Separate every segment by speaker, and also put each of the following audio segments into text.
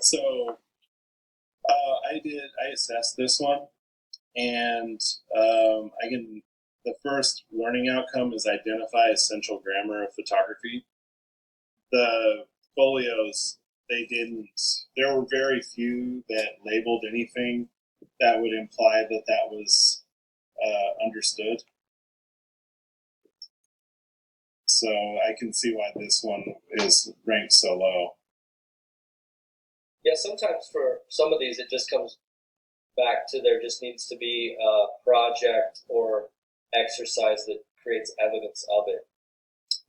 Speaker 1: So I assessed this one, and I can. The first learning outcome is identify essential grammar of photography. The folios, they didn't. There were very few that labeled anything that would imply that that was understood. So I can see why this one is ranked so low.
Speaker 2: Yeah, sometimes for some of these, it just comes back to there just needs to be a project or exercise that creates evidence of it.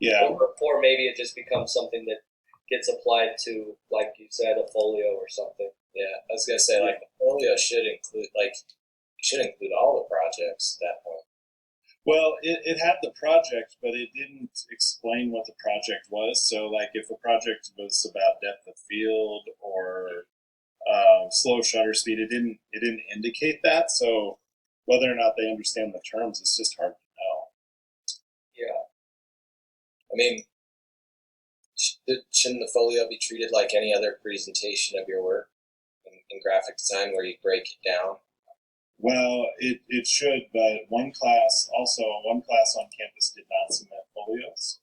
Speaker 1: Yeah.
Speaker 2: Or maybe it just becomes something that gets applied to, like you said, a folio or something.
Speaker 3: Yeah, I was gonna say like the folio should include all the projects at that point.
Speaker 1: Well, it had the project, but it didn't explain what the project was. So, like, if a project was about depth of field or slow shutter speed, it didn't indicate that. So, whether or not they understand the terms, it's just hard to know.
Speaker 2: Yeah.
Speaker 3: I mean, shouldn't the folio be treated like any other presentation of your work in graphic design, where you break it down?
Speaker 1: Well, it should, but one class on campus did not submit folios.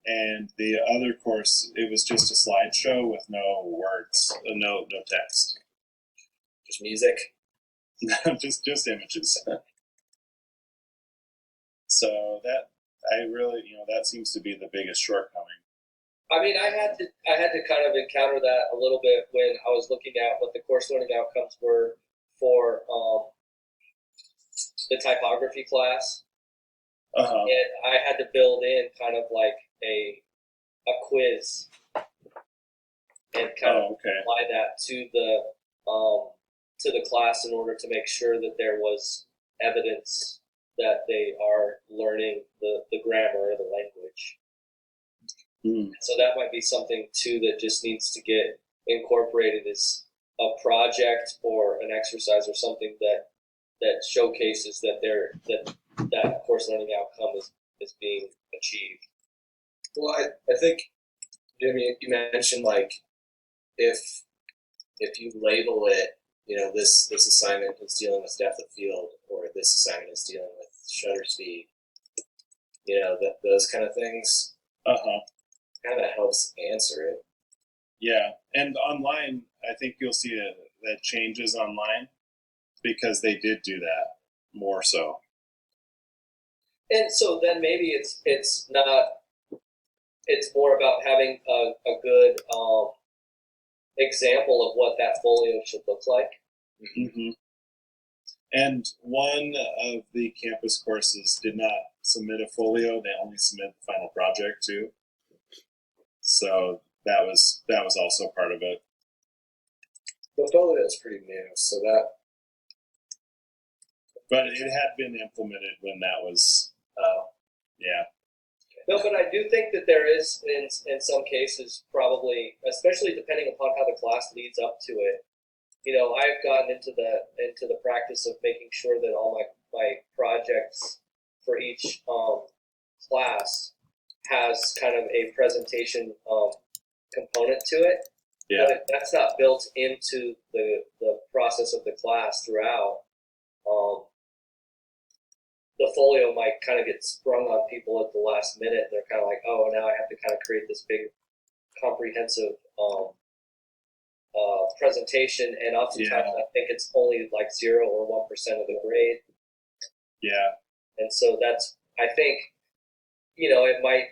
Speaker 1: And the other course, it was just a slideshow with no words, no text,
Speaker 3: Just music.
Speaker 1: just images. So that I really, that seems to be the biggest shortcoming.
Speaker 2: I mean, I had to kind of encounter that a little bit when I was looking at what the course learning outcomes were for the typography class, and I had to build in kind of like a quiz and kind of apply that to the class in order to make sure that there was evidence that they are learning the grammar of the language. So that might be something too that just needs to get incorporated as a project or an exercise or something that showcases that that course learning outcome is being achieved.
Speaker 3: Well, I think Jimmy, you mentioned like if you label it, this assignment is dealing with depth of field, or this assignment is dealing with shutter speed, those kind of things. Kind of helps answer it.
Speaker 1: Yeah, and online, I think you'll see that changes online because they did do that more so.
Speaker 2: And so then maybe it's not. It's more about having a good example of what that folio should look like.
Speaker 1: Mm-hmm. And one of the campus courses did not submit a folio; they only submitted the final project too. So that was also part of it.
Speaker 3: The folio is pretty new, so that.
Speaker 1: But it had been implemented when that was. Yeah.
Speaker 2: No, but I do think that there is, in some cases, probably, especially depending upon how the class leads up to it. I've gotten into the practice of making sure that all my projects for each class has kind of a presentation component to it.
Speaker 1: Yeah.
Speaker 2: But that's not built into the process of the class throughout. The folio might kind of get sprung on people at the last minute. They're kind of like, oh, now I have to kind of create this big, comprehensive presentation, and oftentimes I think it's only like 0 or 1% of the grade.
Speaker 1: Yeah.
Speaker 2: And so that's, I think, it might